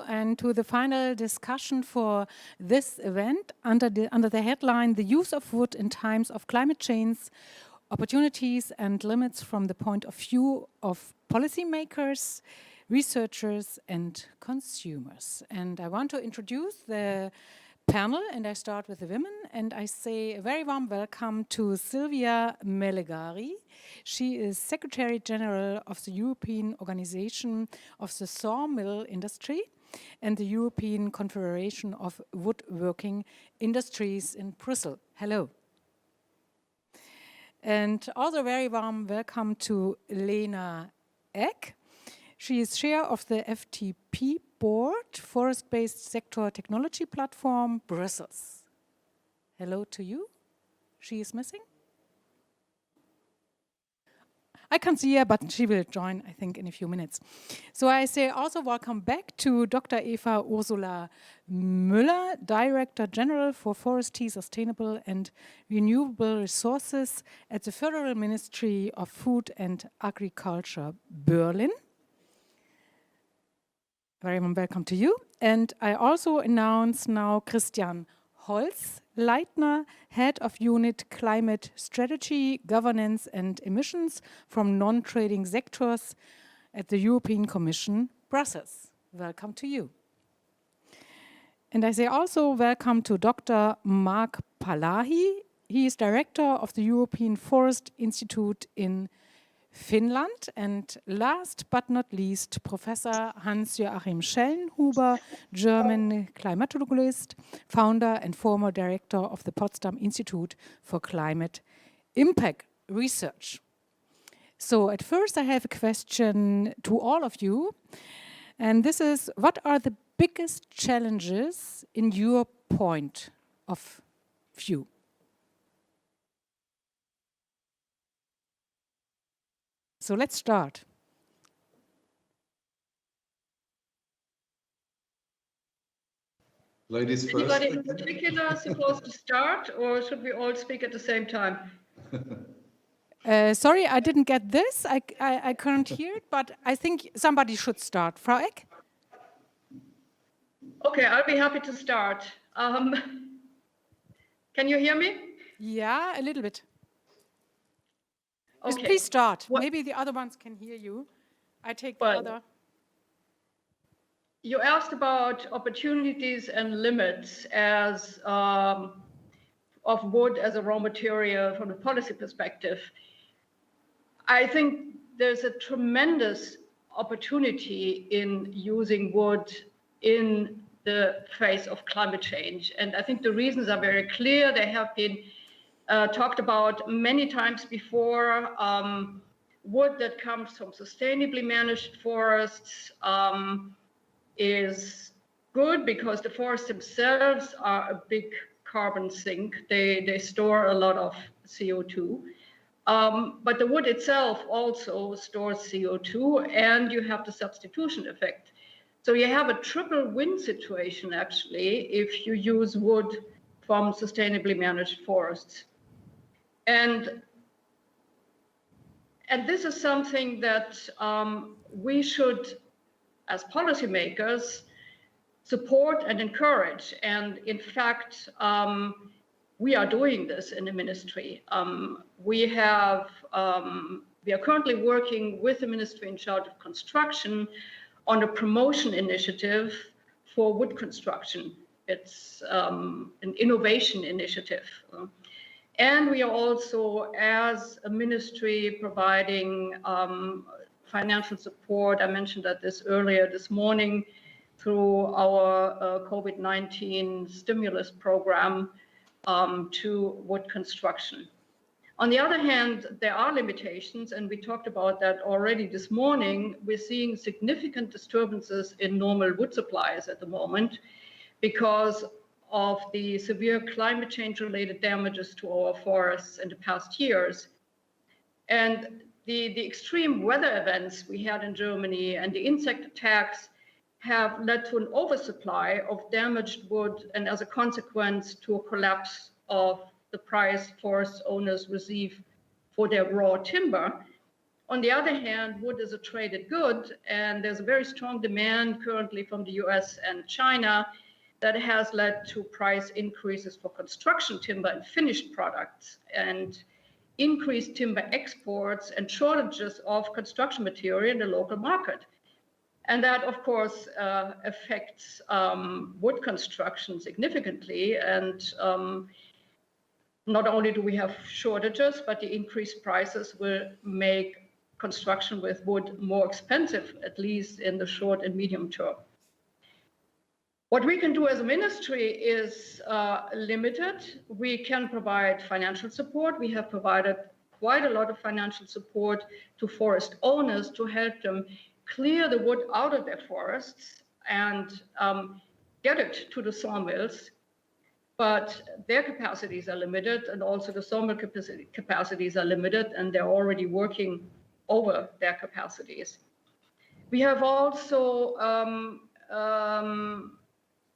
and to the final discussion for this event under the headline, The Use of Wood in Times of Climate Change, Opportunities and Limits from the Point of View of Policymakers, Researchers and Consumers. And I want to introduce the panel, and I start with the women, and I say a very warm welcome to Silvia Melegari. She is Secretary General of the European Organization of the Sawmill Industry and the European Confederation of Woodworking Industries in Brussels. Hello. And also a very warm welcome to Lena Ek. She is chair of the FTP Board, Forest-Based Sector Technology Platform, Brussels. Hello to you. She is missing. I can't see her, but she will join, I think, in a few minutes. So I say also welcome back to Dr. Eva Ursula Müller, Director General for Forestry, Sustainable and Renewable Resources at the Federal Ministry of Food and Agriculture, Berlin. Very warm welcome to you. And I also announce now Christian Holzleitner, Head of Unit Climate Strategy, Governance and Emissions from Non-Trading Sectors at the European Commission, Brussels. Welcome to you. And I say also welcome to Dr. Marc Palahi. He is Director of the European Forest Institute in Finland, and last but not least, Professor Joachim Schellnhuber, German climatologist, founder and former director of the Potsdam Institute for Climate Impact Research. So at first I have a question to all of you, and this is, what are the biggest challenges in your point of view? So let's start. Ladies first. Anybody in particular supposed to start, or should we all speak at the same time? Sorry, I didn't get this. I couldn't hear it, but I think somebody should start. Frau Ek? Okay, I'll be happy to start. Can you hear me? Yeah, a little bit. Okay. Just please start. Maybe the other ones can hear you. I take the other. You asked about opportunities and limits as of wood as a raw material from a policy perspective. I think there's a tremendous opportunity in using wood in the face of climate change. And I think the reasons are very clear. They have been talked about many times before. Wood that comes from sustainably managed forests is good because the forests themselves are a big carbon sink. They store a lot of CO2. But the wood itself also stores CO2, and you have the substitution effect. So you have a triple win situation, actually, if you use wood from sustainably managed forests. And this is something that we should, as policymakers, support and encourage. And in fact, we are doing this in the ministry. We are currently working with the Ministry in charge of construction on a promotion initiative for wood construction. It's an innovation initiative. And we are also, as a ministry, providing financial support. I mentioned that this earlier this morning through our COVID-19 stimulus program to wood construction. On the other hand, there are limitations, and we talked about that already this morning. We're seeing significant disturbances in normal wood supplies at the moment because of the severe climate change related damages to our forests in the past years. And the extreme weather events we had in Germany and the insect attacks have led to an oversupply of damaged wood, and as a consequence to a collapse of the price forest owners receive for their raw timber. On the other hand, wood is a traded good, and there's a very strong demand currently from the US and China that has led to price increases for construction timber and finished products, and increased timber exports and shortages of construction material in the local market. And that, of course, affects wood construction significantly. And not only do we have shortages, but the increased prices will make construction with wood more expensive, at least in the short and medium term. What we can do as a ministry is limited. We can provide financial support. We have provided quite a lot of financial support to forest owners to help them clear the wood out of their forests and get it to the sawmills. But their capacities are limited, and also the sawmill capacities are limited, and they're already working over their capacities. We have also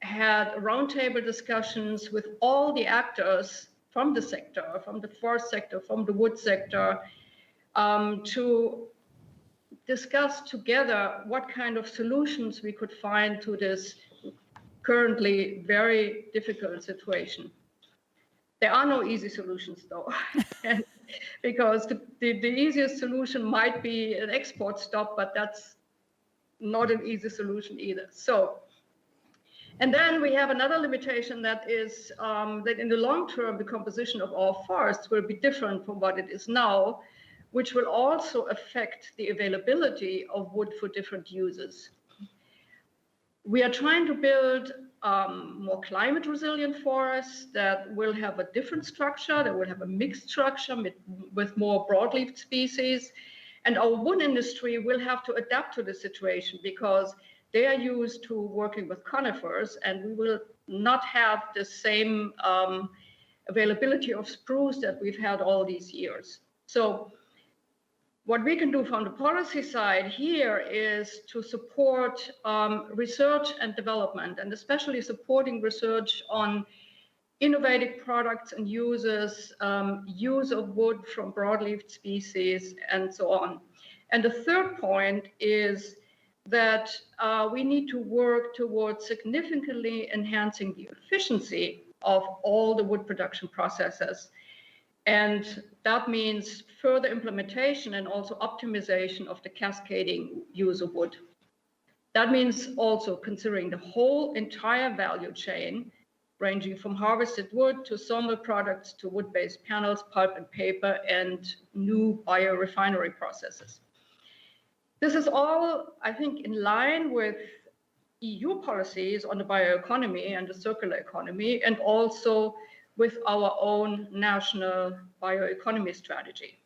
had roundtable discussions with all the actors from the sector, from the forest sector, from the wood sector, to discuss together what kind of solutions we could find to this currently very difficult situation. There are no easy solutions, though, because the easiest solution might be an export stop, but that's not an easy solution either. So, and then we have another limitation that is that in the long term, the composition of our forests will be different from what it is now, which will also affect the availability of wood for different uses. We are trying to build more climate resilient forests that will have a different structure, that will have a mixed structure with more broadleaf species. And our wood industry will have to adapt to the situation because they are used to working with conifers, and we will not have the same availability of spruce that we've had all these years. So what we can do from the policy side here is to support research and development, and especially supporting research on innovative products and uses, use of wood from broadleaf species, and so on. And the third point is that we need to work towards significantly enhancing the efficiency of all the wood production processes. And that means further implementation and also optimization of the cascading use of wood. That means also considering the whole entire value chain, ranging from harvested wood to sawmill products to wood-based panels, pulp and paper, and new biorefinery processes. This is all, I think, in line with EU policies on the bioeconomy and the circular economy, and also with our own national bioeconomy strategy.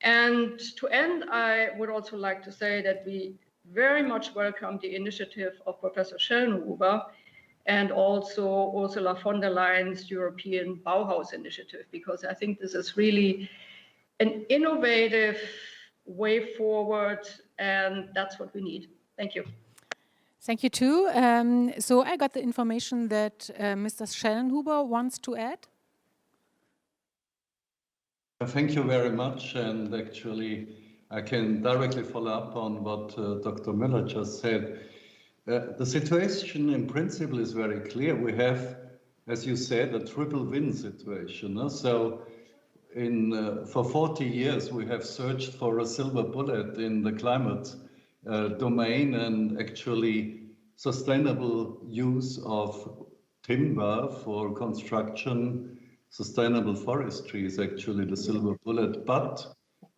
And to end, I would also like to say that we very much welcome the initiative of Professor Schellnhuber and also Ursula von der Leyen's European Bauhaus initiative, because I think this is really an innovative way forward, and that's what we need. Thank you. Thank you too. So I got the information that Mr. Schellnhuber wants to add. Thank you very much. And actually, I can directly follow up on what Dr. Müller just said. The situation in principle is very clear. We have, as you said, a triple win situation. So for 40 years, we have searched for a silver bullet in the climate domain, and actually sustainable use of timber for construction, sustainable forestry is actually the silver bullet. But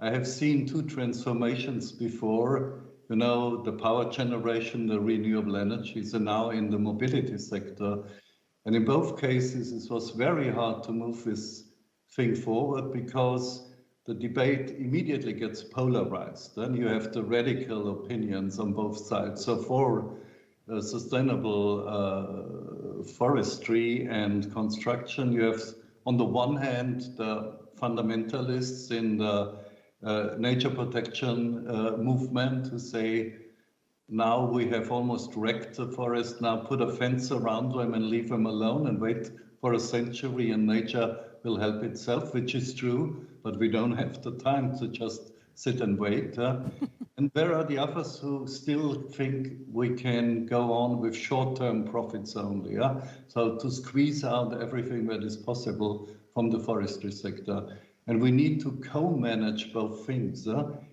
I have seen two transformations before, you know, the power generation, the renewable energies, and now in the mobility sector. And in both cases, it was very hard to move this thing forward because the debate immediately gets polarized. Then you have the radical opinions on both sides. So for sustainable forestry and construction, you have on the one hand the fundamentalists in the nature protection movement who say, now we have almost wrecked the forest, now put a fence around them and leave them alone and wait for a century and nature will help itself, which is true, but we don't have the time to just sit and wait. And there are the others who still think we can go on with short-term profits only. So to squeeze out everything that is possible from the forestry sector. And we need to co-manage both things.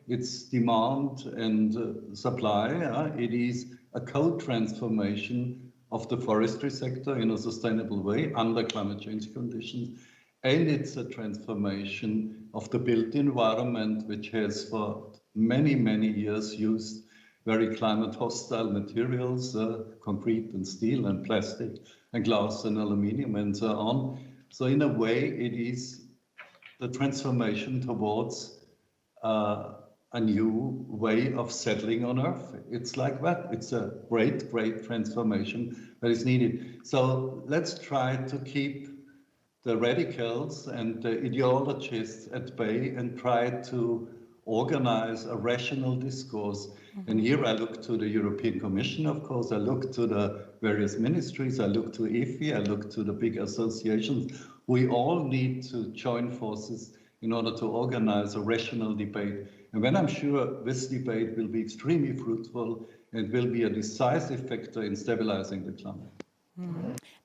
It's demand and supply. It is a co-transformation of the forestry sector in a sustainable way under climate change conditions. And it's a transformation of the built environment, which has for many, many years used very climate hostile materials, concrete and steel and plastic and glass and aluminium and so on. So in a way, it is the transformation towards a new way of settling on Earth. It's like that. It's a great, great transformation that is needed. So let's try to keep the radicals and the ideologists at bay and try to organize a rational discourse. And here I look to the European Commission, of course, I look to the various ministries, I look to EFI, I look to the big associations. We all need to join forces in order to organize a rational debate. And then I'm sure this debate will be extremely fruitful and will be a decisive factor in stabilizing the climate.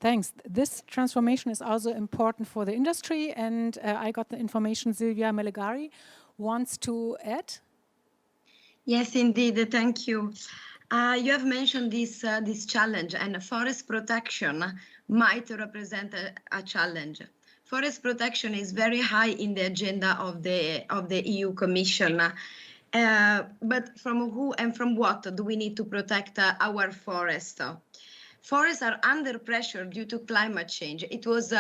Thanks. This transformation is also important for the industry, and I got the information Silvia Melegari wants to add. Yes, indeed. Thank you. You have mentioned this challenge, and forest protection might represent a challenge. Forest protection is very high in the agenda of the EU Commission. But from who and from what do we need to protect our forests? Forests are under pressure due to climate change. It was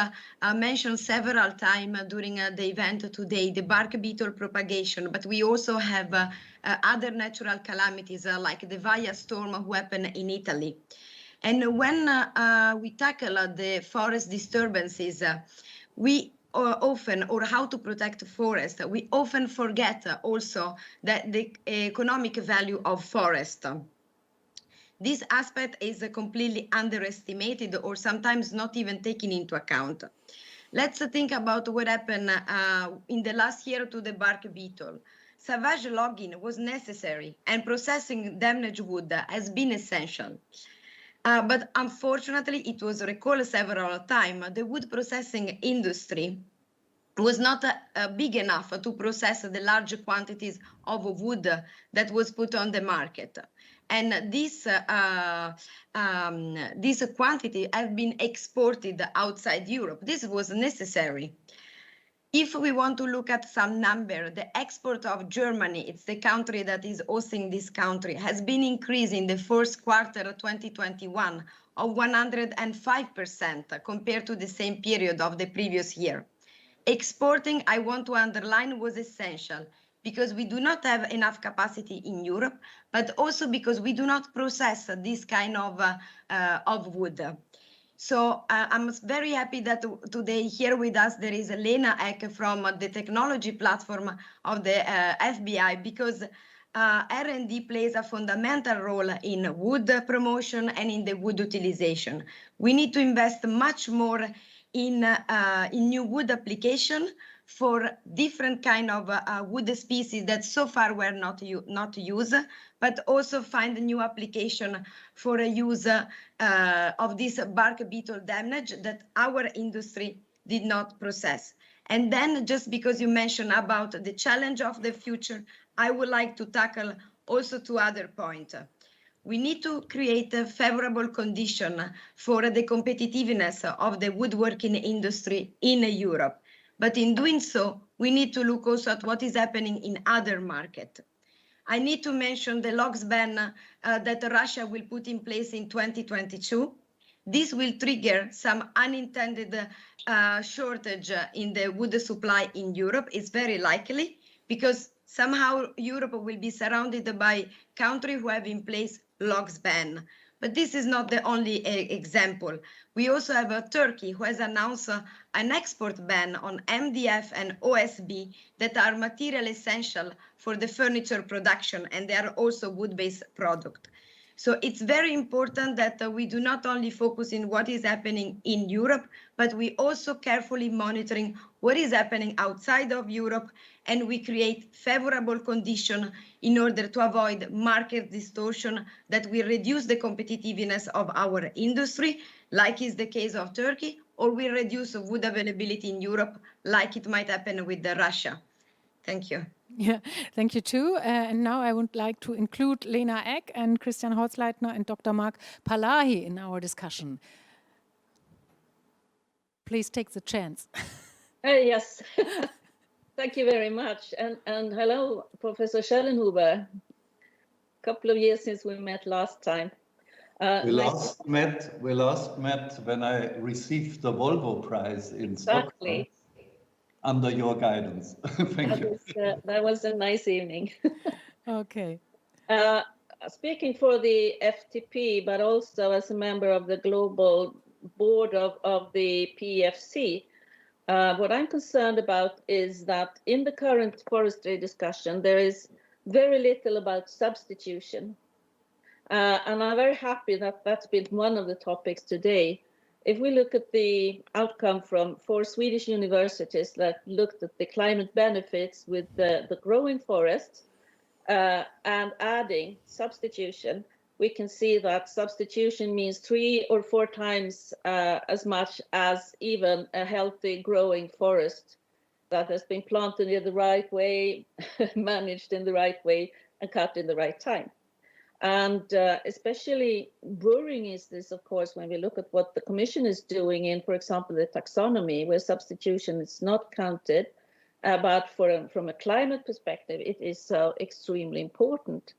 mentioned several times during the event today, the bark beetle propagation, but we also have other natural calamities like the Vaia storm who happened in Italy. And when we tackle the forest disturbances, we often, or how to protect forest, we often forget also that the economic value of forest. This aspect is completely underestimated or sometimes not even taken into account. Let's think about what happened in the last year to the bark beetle. Savage logging was necessary and processing damaged wood has been essential. But unfortunately, it was recalled several times, the wood processing industry was not big enough to process the large quantities of wood that was put on the market. And this quantity have been exported outside Europe. This was necessary. If we want to look at some number, the export of Germany, it's the country that is hosting this country, has been increased in the first quarter of 2021 of 105% compared to the same period of the previous year. Exporting, I want to underline, was essential because we do not have enough capacity in Europe, but also because we do not process this kind of wood. So I'm very happy that today here with us there is Lena Ek from the technology platform of the FBI, because R&D plays a fundamental role in wood promotion and in the wood utilization. We need to invest much more in new wood application for different kind of wood species that so far were not used, but also find a new application for a use of this bark beetle damage that our industry did not process. And then just because you mentioned about the challenge of the future, I would like to tackle also two other points. We need to create a favorable condition for the competitiveness of the woodworking industry in Europe. But in doing so, we need to look also at what is happening in other markets. I need to mention the logs ban that Russia will put in place in 2022. This will trigger some unintended shortage in the wood supply in Europe. It's very likely because somehow Europe will be surrounded by countries who have in place logs ban. But this is not the only example. We also have Turkey, who has announced an export ban on MDF and OSB that are material essential for the furniture production, and they are also wood-based products. So it's very important that we do not only focus in what is happening in Europe, but we also carefully monitoring what is happening outside of Europe, and we create favorable conditions in order to avoid market distortion that will reduce the competitiveness of our industry, like is the case of Turkey, or will reduce wood availability in Europe, like it might happen with Russia. Thank you. Yeah, thank you too. And now I would like to include Lena Ek and Christian Holzleitner and Dr. Marc Palahi in our discussion. Please take the chance. Yes, thank you very much. And hello, Professor Schellnhuber. A couple of years since we met last time. We last met when I received the Volvo Prize in Stockholm under your guidance. Thank you. That was a nice evening. Okay. Speaking for the FTP, but also as a member of the global board of the PEFC, what I'm concerned about is that in the current forestry discussion, there is very little about substitution. And I'm very happy that that's been one of the topics today. If we look at the outcome from 4 Swedish universities that looked at the climate benefits with the growing forests and adding substitution, we can see that substitution means 3 or 4 times as much as even a healthy growing forest that has been planted in the right way, managed in the right way, and cut in the right time. And especially worrying is this, of course, when we look at what the Commission is doing in, for example, the taxonomy, where substitution is not counted, but from a climate perspective, it is so extremely important.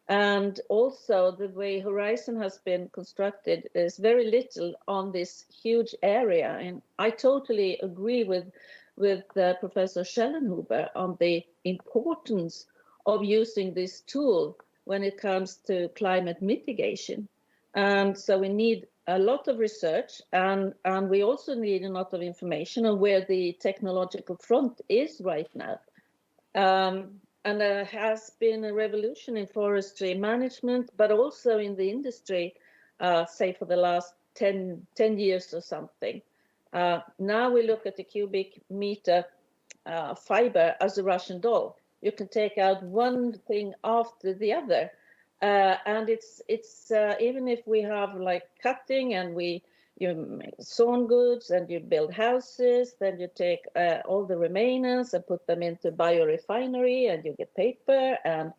And also the way Horizon has been constructed is very little on this huge area. And I totally agree with Professor Schellnhuber on the importance of using this tool when it comes to climate mitigation. And so we need a lot of research, and we also need a lot of information on where the technological front is right now. And there has been a revolution in forestry management, but also in the industry, say for the last 10 years or something. Now we look at the cubic meter fiber as a Russian doll. You can take out one thing after the other. And it's even if we have like cutting and you make sawn goods and you build houses, then you take all the remainers and put them into biorefinery and you get paper. And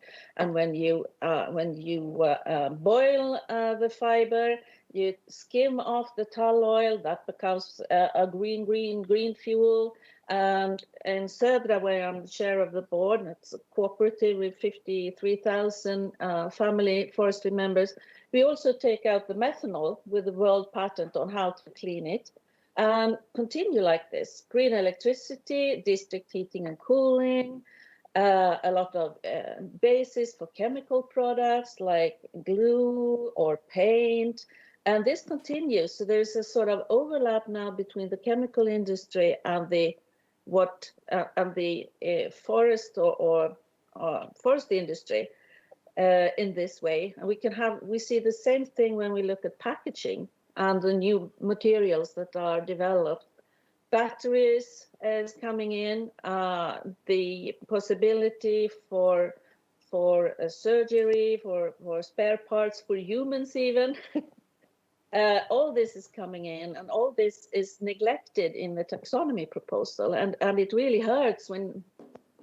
when you boil the fiber, you skim off the tall oil, that becomes a green fuel. And in Södra, where I'm the chair of the board, it's a cooperative with 53,000 family forestry members. We also take out the methanol with the world patent on how to clean it and continue like this. Green electricity, district heating and cooling, a lot of bases for chemical products like glue or paint. And this continues. So there's a sort of overlap now between the chemical industry and the forest or forest industry in this way. And we see the same thing when we look at packaging and the new materials that are developed. Batteries is coming in, the possibility for surgery, for spare parts for humans even. All this is coming in, and all this is neglected in the taxonomy proposal. And it really hurts when,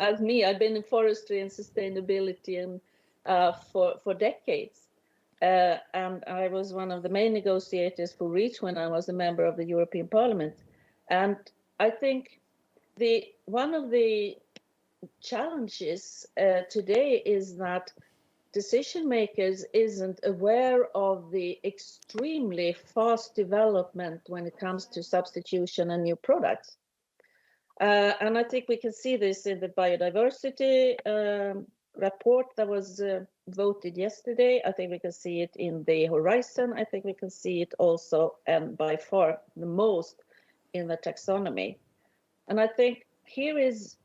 as me, I've been in forestry and sustainability and for decades. And I was one of the main negotiators for REACH when I was a member of the European Parliament. And I think one of the challenges today is that decision makers isn't aware of the extremely fast development when it comes to substitution and new products. And I think we can see this in the biodiversity report that was voted yesterday. I think we can see it in the Horizon. I think we can see it also, and by far the most, in the taxonomy. And I think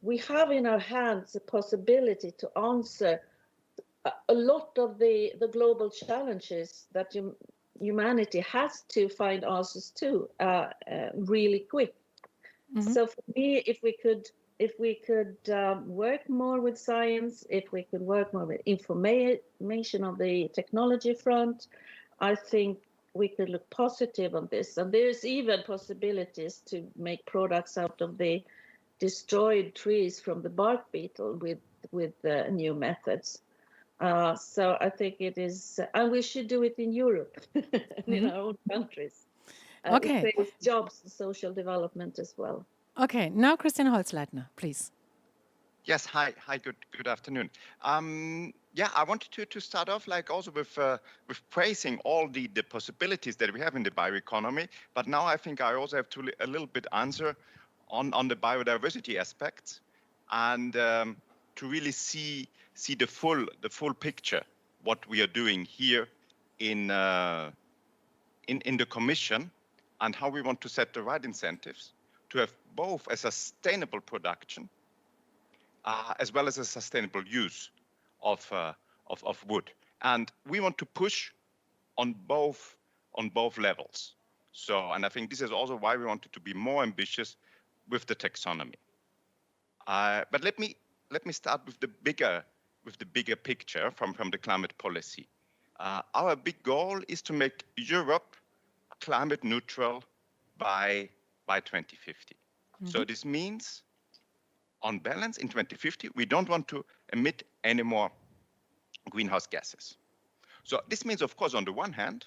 we have in our hands the possibility to answer a lot of the global challenges that humanity has to find answers to really quick. So for me, if we could work more with science, if we could work more with information on the technology front, I think we could look positive on this. And there's even possibilities to make products out of the destroyed trees from the bark beetle with new methods. So I think it is, and we should do it in Europe, in our own countries. Okay. It creates jobs and social development as well. Okay, now Christian Holzleitner, please. Yes, hi, good afternoon. Yeah, I wanted to start off also with praising all the possibilities that we have in the bioeconomy, but now I think I also have to a little bit answer on the biodiversity aspects and to really see the full picture what we are doing here in the Commission and how we want to set the right incentives to have both a sustainable production as well as a sustainable use of wood, and we want to push on both levels. So, and I think this is also why we wanted to be more ambitious with the taxonomy. But let me start with the bigger picture from the climate policy. Our big goal is to make Europe climate neutral by 2050. So this means, on balance, in 2050, we don't want to emit any more greenhouse gases. So this means, of course, on the one hand,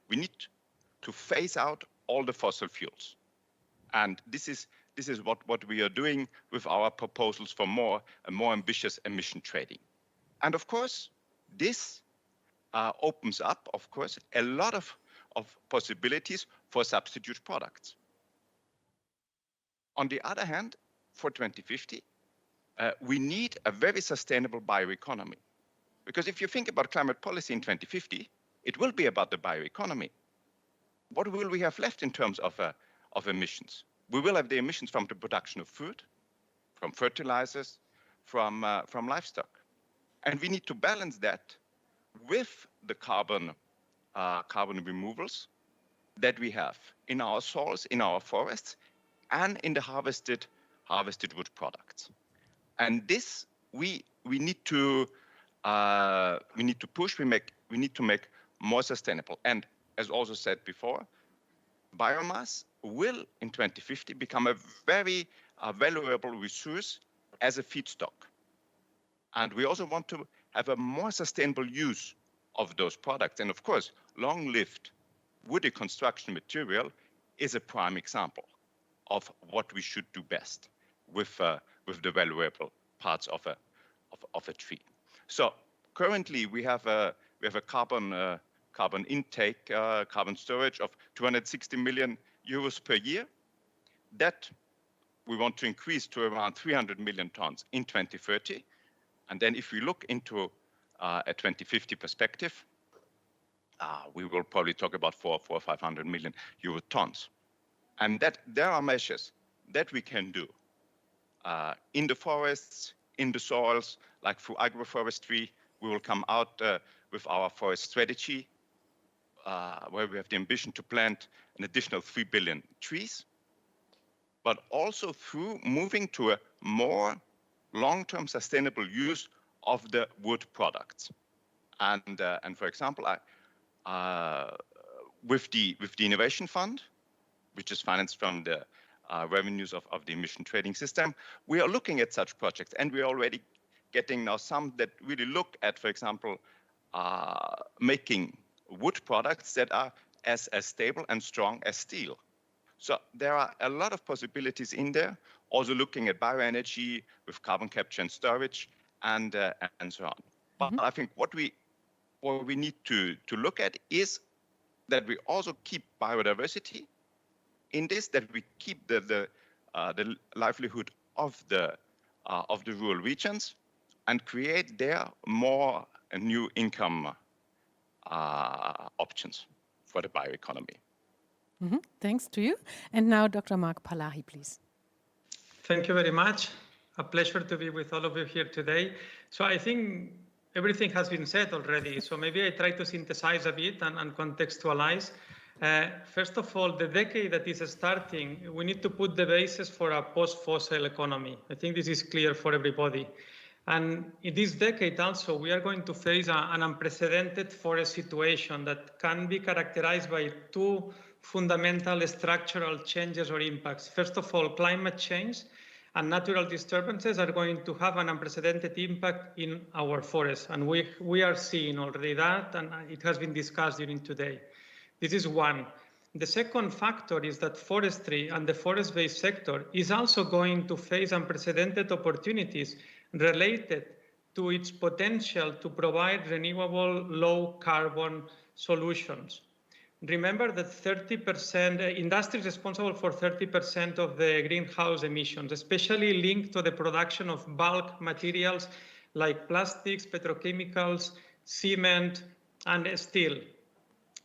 we need to phase out all the fossil fuels. And this is what we are doing with our proposals for more ambitious emission trading. And of course, this opens up, of course, a lot of possibilities for substitute products. On the other hand, for 2050, we need a very sustainable bioeconomy. Because if you think about climate policy in 2050, it will be about the bioeconomy. What will we have left in terms of emissions? We will have the emissions from the production of food, from fertilizers, from livestock. And we need to balance that with the carbon removals that we have in our soils, in our forests, and in the harvested wood products. And this we need to push. We need to make more sustainable. And as also said before, biomass will in 2050 become a very valuable resource as a feedstock. And we also want to have a more sustainable use of those products. And of course, long-lived woody construction material is a prime example of what we should do best with the valuable parts of a tree. So currently we have a carbon intake, carbon storage of 260 million euros per year. That we want to increase to around 300 million tons in 2030. And then if we look into a 2050 perspective, we will probably talk about 400 or 500 million euro tons. And that there are measures that we can do in the forests, in the soils, like through agroforestry. We will come out with our forest strategy, where we have the ambition to plant an additional 3 billion trees, but also through moving to a more long-term sustainable use of the wood products. And for example, with the Innovation Fund, which is financed from the revenues of the emission trading system, we are looking at such projects, and we are already getting now some that really look at, for example, making wood products that are as stable and strong as steel. So there are a lot of possibilities in there, also looking at bioenergy with carbon capture and storage and so on. But I think what we need to look at is that we also keep biodiversity in this, that we keep the livelihood of the rural regions and create there more new income options for the bioeconomy. Thanks to you. And now Dr. Marc Palahi, please. Thank you very much. A pleasure to be with all of you here today. So I think everything has been said already. So maybe I try to synthesize a bit and contextualize. First of all, the decade that is starting, we need to put the basis for a post-fossil economy. I think this is clear for everybody. And in this decade also, we are going to face an unprecedented forest situation that can be characterized by two fundamental structural changes or impacts. First of all, climate change and natural disturbances are going to have an unprecedented impact in our forests. And we are seeing already that, and it has been discussed during today. This is one. The second factor is that forestry and the forest-based sector is also going to face unprecedented opportunities related to its potential to provide renewable low carbon solutions. Remember that 30%, industry is responsible for 30% of the greenhouse emissions, especially linked to the production of bulk materials like plastics, petrochemicals, cement, and steel.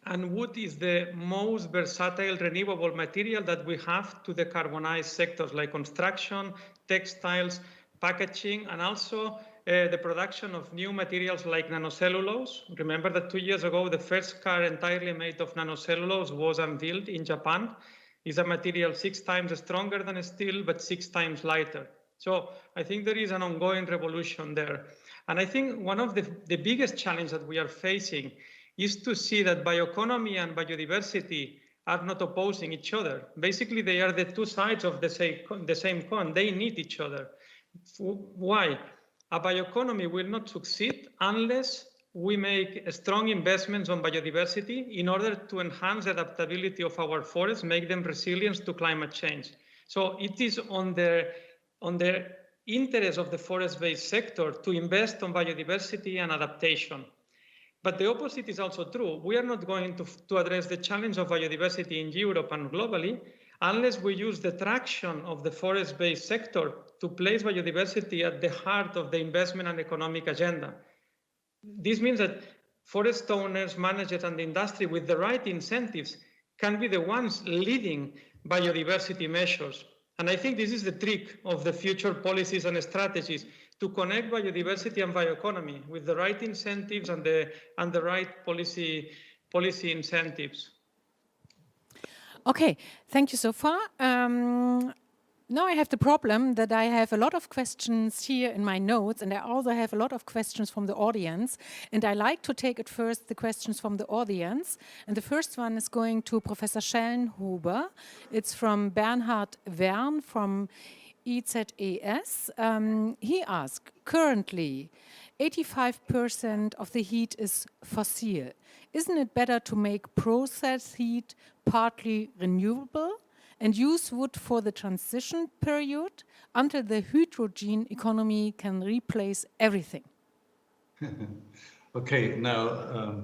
And wood is the most versatile renewable material that we have to decarbonize sectors like construction, textiles, packaging, and also the production of new materials like nanocellulose. Remember that 2 years ago, the first car entirely made of nanocellulose was unveiled in Japan. It's a material 6 times stronger than steel, but 6 times lighter. So I think there is an ongoing revolution there. And I think one of the biggest challenges that we are facing is to see that bioeconomy and biodiversity are not opposing each other. Basically, they are the two sides of the same coin. They need each other. Why? A bioeconomy will not succeed unless we make strong investments on biodiversity in order to enhance the adaptability of our forests, make them resilient to climate change. So it is on the interest of the forest-based sector to invest on biodiversity and adaptation. But the opposite is also true. We are not going to address the challenge of biodiversity in Europe and globally unless we use the traction of the forest-based sector to place biodiversity at the heart of the investment and economic agenda. This means that forest owners, managers, and the industry with the right incentives can be the ones leading biodiversity measures. And I think this is the trick of the future policies and strategies, to connect biodiversity and bioeconomy with the right incentives and the right policy incentives. Okay, thank you so far. Now I have the problem that I have a lot of questions here in my notes, and I also have a lot of questions from the audience. And I like to take at first the questions from the audience. And the first one is going to Professor Schellnhuber. It's from Bernhard Wern from EZES. He asked, currently 85% of the heat is fossil. Isn't it better to make process heat partly renewable and use wood for the transition period until the hydrogen economy can replace everything? Okay, now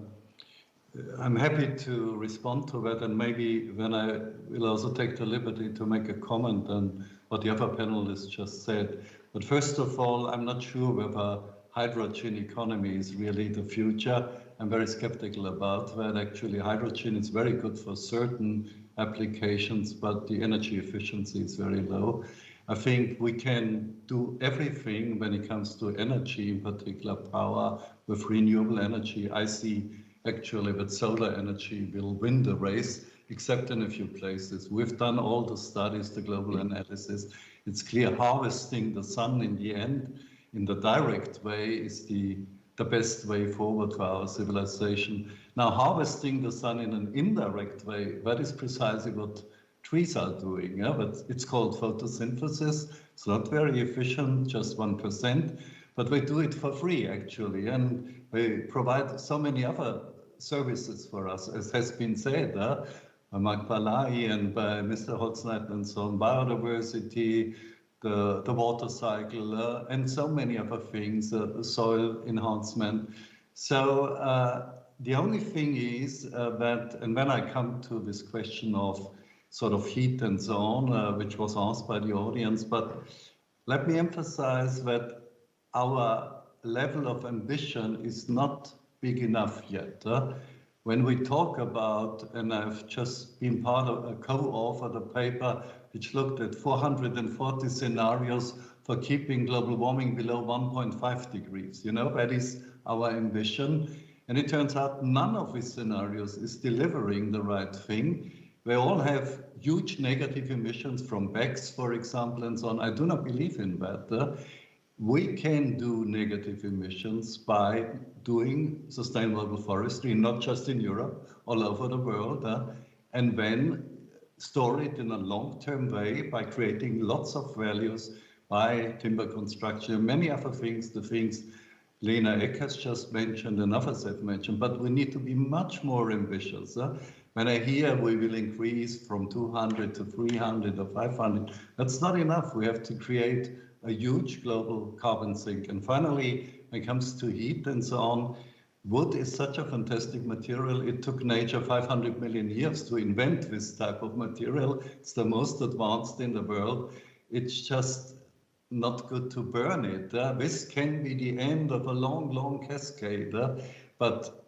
I'm happy to respond to that, and maybe then I will also take the liberty to make a comment on what the other panelists just said. But first of all, I'm not sure whether hydrogen economy is really the future. I'm very skeptical about that. Actually, hydrogen is very good for certain applications, but the energy efficiency is very low. I think we can do everything when it comes to energy, in particular power, with renewable energy. I see actually that solar energy will win the race, except in a few places. We've done all the studies, the global analysis. It's clear harvesting the sun in the end, in the direct way, is the best way forward for our civilization. Now, harvesting the sun in an indirect way, that is precisely what trees are doing. Yeah? But it's called photosynthesis. It's not very efficient, just 1%, but we do it for free, actually. And we provide so many other services for us, as has been said by Marc Palahi and by Mr. Holzleitner and so on, biodiversity, the water cycle, and so many other things, soil enhancement. So the only thing is that, and when I come to this question of sort of heat and so on, which was asked by the audience, but let me emphasize that our level of ambition is not big enough yet. When we talk about, and I've just been part of a co-authored a paper which looked at 440 scenarios for keeping global warming below 1.5 degrees. You know, that is our ambition. And it turns out none of these scenarios is delivering the right thing. They all have huge negative emissions from BECCS, for example, and so on. I do not believe in that. We can do negative emissions by doing sustainable forestry, not just in Europe, all over the world, and then store it in a long-term way by creating lots of values by timber construction and many other things, the things Lena Ek has just mentioned and others have mentioned, but we need to be much more ambitious. When I hear we will increase from 200 to 300 or 500, that's not enough. We have to create a huge global carbon sink. And finally, when it comes to heat and so on, wood is such a fantastic material. It took nature 500 million years to invent this type of material. It's the most advanced in the world. It's just not good to burn it. This can be the end of a long, long cascade. But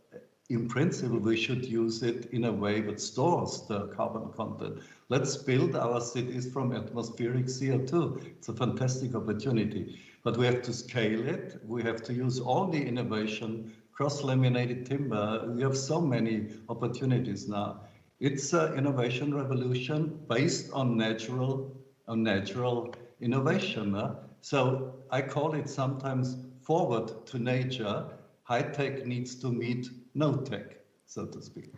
in principle, we should use it in a way that stores the carbon content. Let's build our cities from atmospheric CO2. It's a fantastic opportunity, but we have to scale it. We have to use all the innovation, cross-laminated timber. We have so many opportunities now. It's an innovation revolution based on natural innovation. So I call it sometimes forward to nature. High tech needs to meet no tech, so to speak.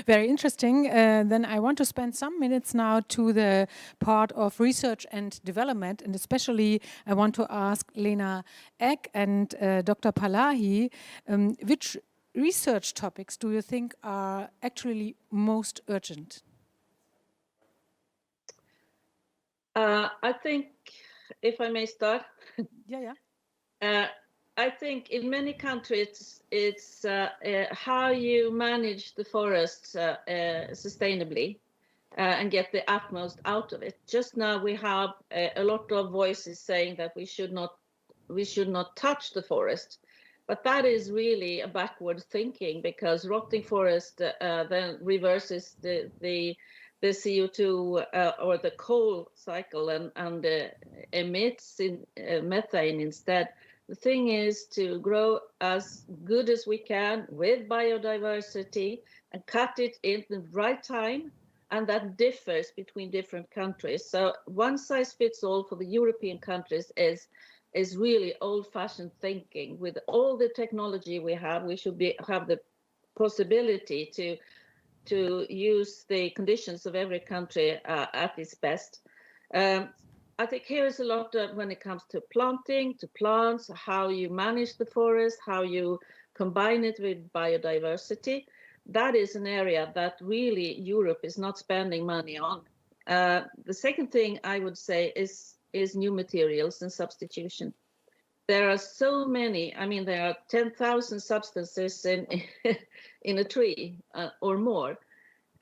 Very interesting. Then I want to spend some minutes now to the part of research and development, and especially I want to ask Lena Ek and Dr. Palahi, which research topics do you think are actually most urgent? I think, if I may start. Yeah. I think in many countries, it's how you manage the forests sustainably and get the utmost out of it. Just now we have a lot of voices saying that we should not touch the forest, but that is really a backward thinking, because rotting forest then reverses the CO2 or the coal cycle and emits methane instead. The thing is to grow as good as we can with biodiversity and cut it in the right time, and that differs between different countries. So one size fits all for the European countries is really old-fashioned thinking. With all the technology we have, we should have the possibility to use the conditions of every country at its best. I think here is a lot when it comes to planting, to plants, how you manage the forest, how you combine it with biodiversity. That is an area that really Europe is not spending money on. The second thing I would say is new materials and substitution. There are so many, I mean, there are 10,000 substances in a tree or more.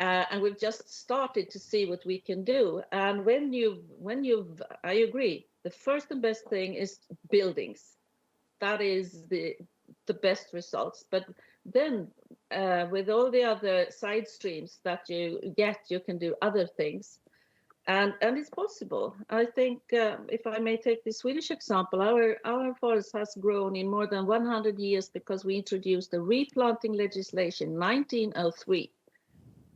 And we've just started to see what we can do. And I agree, the first and best thing is buildings. That is the best results. But then with all the other side streams that you get, you can do other things. And it's possible. I think if I may take the Swedish example, our forest has grown in more than 100 years because we introduced the replanting legislation 1903.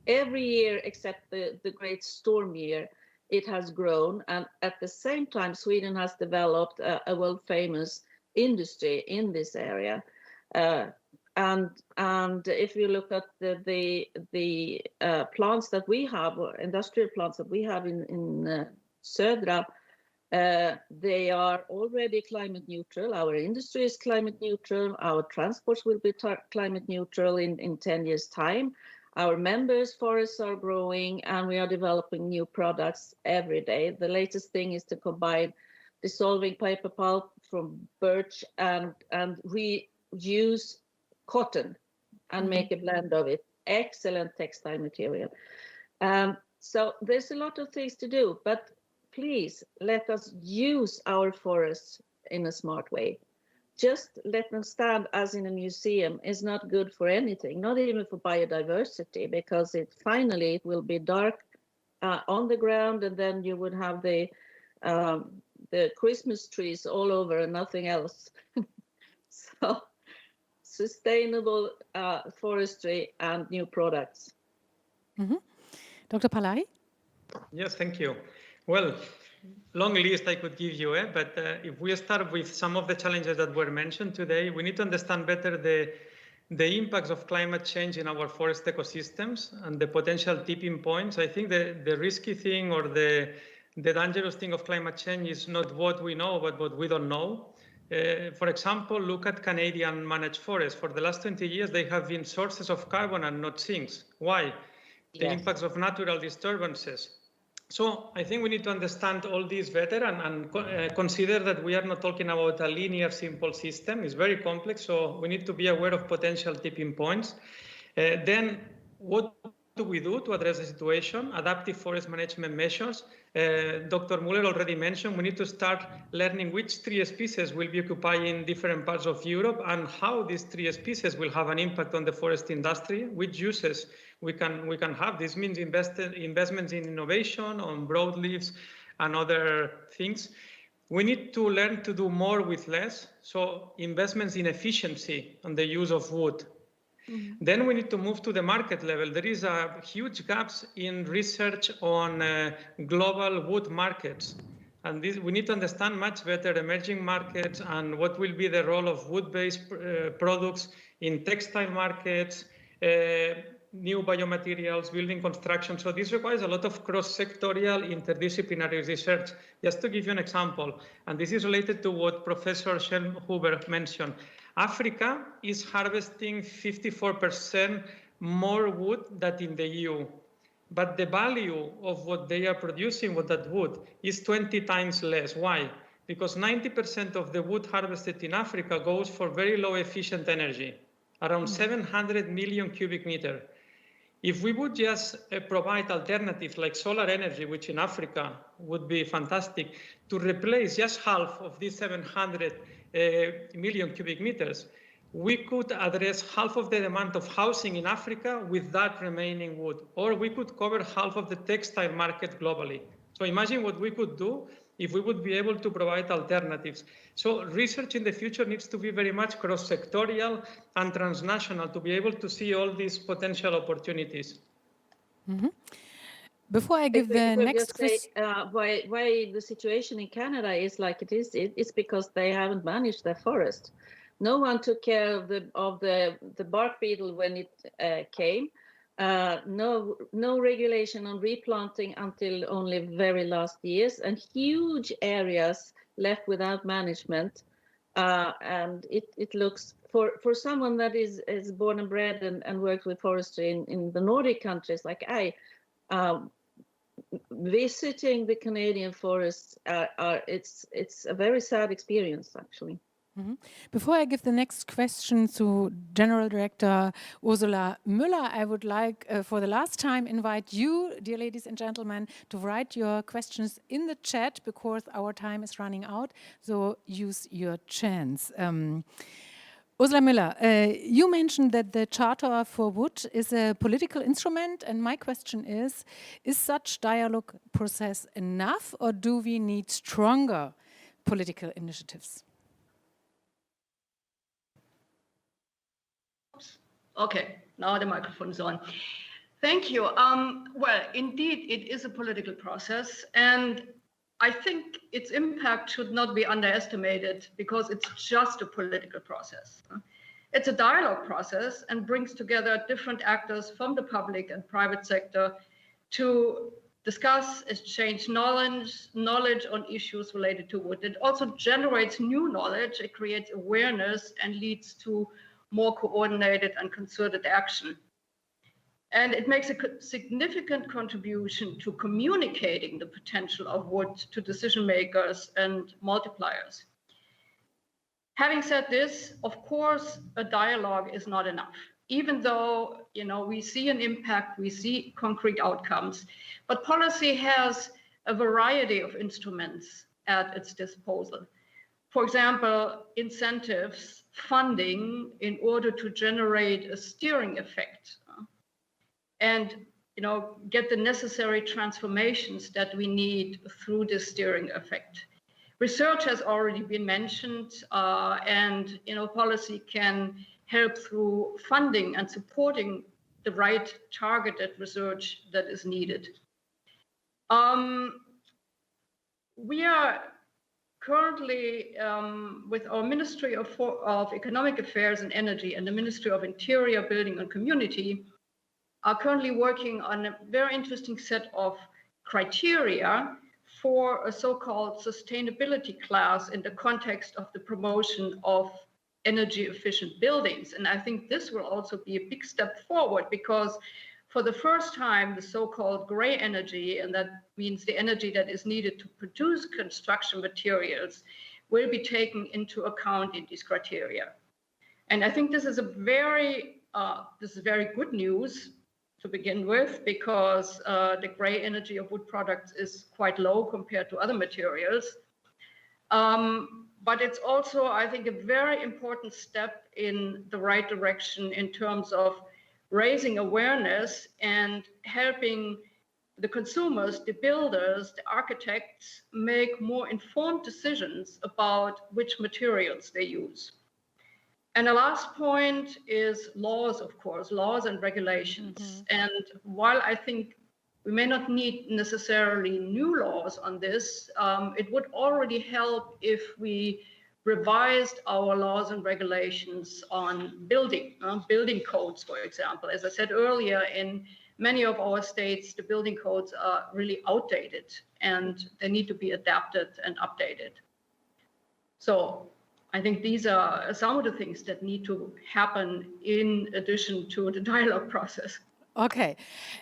Every year except the great storm year, it has grown. And at the same time, Sweden has developed a world-famous industry in this area. And if you look at the plants that we have, or industrial plants that we have in Södra, they are already climate neutral. Our industry is climate neutral. Our transports will be climate neutral in 10 years' time. Our members' forests are growing, and we are developing new products every day. The latest thing is to combine dissolving paper pulp from birch and reuse cotton and make a blend of it. Excellent textile material. So there's a lot of things to do, but please let us use our forests in a smart way. Just let them stand as in a museum is not good for anything, not even for biodiversity, because it will be dark on the ground, and then you would have the the Christmas trees all over and nothing else. So sustainable forestry and new products. Mm-hmm. Dr. Palahi? Yes, thank you. Well, long list I could give you, but if we start with some of the challenges that were mentioned today, we need to understand better the impacts of climate change in our forest ecosystems and the potential tipping points. I think the risky thing or the dangerous thing of climate change is not what we know, but what we don't know. For example, look at Canadian managed forests. For the last 20 years, they have been sources of carbon and not sinks. Why? The impacts of natural disturbances. So I think we need to understand all these better and consider that we are not talking about a linear, simple system. It's very complex, so we need to be aware of potential tipping points. Then what do we do to address the situation? Adaptive forest management measures. Dr. Müller already mentioned we need to start learning which tree species will be occupying different parts of Europe and how these tree species will have an impact on the forest industry, which uses we can have. This means investments in innovation, on broadleaves and other things. We need to learn to do more with less. So investments in efficiency on the use of wood. Mm-hmm. Then we need to move to the market level. There is a huge gaps in research on global wood markets. And this, we need to understand much better emerging markets and what will be the role of wood-based products in textile markets, new biomaterials, building construction. So this requires a lot of cross-sectorial interdisciplinary research. Just to give you an example, and this is related to what Professor Schellnhuber mentioned, Africa is harvesting 54% more wood than in the EU. But the value of what they are producing with that wood is 20 times less. Why? Because 90% of the wood harvested in Africa goes for very low efficient energy, around 700 million cubic meters. If we would just provide alternatives like solar energy, which in Africa would be fantastic, to replace just half of these 700 million cubic meters, we could address half of the demand of housing in Africa with that remaining wood, or we could cover half of the textile market globally. So imagine what we could do if we would be able to provide alternatives. So research in the future needs to be very much cross-sectorial and transnational to be able to see all these potential opportunities. Mm-hmm. Before I give the next question, why the situation in Canada is like it is, it's because they haven't managed their forest. No one took care of the bark beetle when it came. No regulation on replanting until only very last years, and huge areas left without management. And it looks for someone that is born and bred and worked with forestry in the Nordic countries like I. Visiting the Canadian forests, it's a very sad experience, actually. Mm-hmm. Before I give the next question to General Director Ursula Müller, I would like, for the last time, invite you, dear ladies and gentlemen, to write your questions in the chat because our time is running out. So use your chance. Ursula Müller, you mentioned that the Charter for Wood is a political instrument, and my question is such dialogue process enough, or do we need stronger political initiatives? Okay, now the microphone is on. Thank you. Well, indeed, it is a political process, and I think its impact should not be underestimated because it's just a political process. It's a dialogue process and brings together different actors from the public and private sector to discuss, exchange knowledge on issues related to wood. It also generates new knowledge, it creates awareness and leads to more coordinated and concerted action. And it makes a significant contribution to communicating the potential of wood to decision makers and multipliers. Having said this, of course, a dialogue is not enough, even though we see an impact, we see concrete outcomes, but policy has a variety of instruments at its disposal. For example, incentives, funding in order to generate a steering effect and get the necessary transformations that we need through this steering effect. Research has already been mentioned, and policy can help through funding and supporting the right targeted research that is needed. We are currently, with our Ministry of Economic Affairs and Energy and the Ministry of Interior, Building and Community, are currently working on a very interesting set of criteria for a so-called sustainability class in the context of the promotion of energy efficient buildings. And I think this will also be a big step forward, because for the first time, the so-called gray energy, and that means the energy that is needed to produce construction materials, will be taken into account in these criteria. And I think this is very good news to begin with, because the gray energy of wood products is quite low compared to other materials. But it's also, I think, a very important step in the right direction in terms of raising awareness and helping the consumers, the builders, the architects make more informed decisions about which materials they use. And the last point is laws, of course, laws and regulations. And while I think we may not need necessarily new laws on this, it would already help if we revised our laws and regulations on building codes, for example. As I said earlier, in many of our states, the building codes are really outdated and they need to be adapted and updated. So I think these are some of the things that need to happen in addition to the dialogue process. Okay,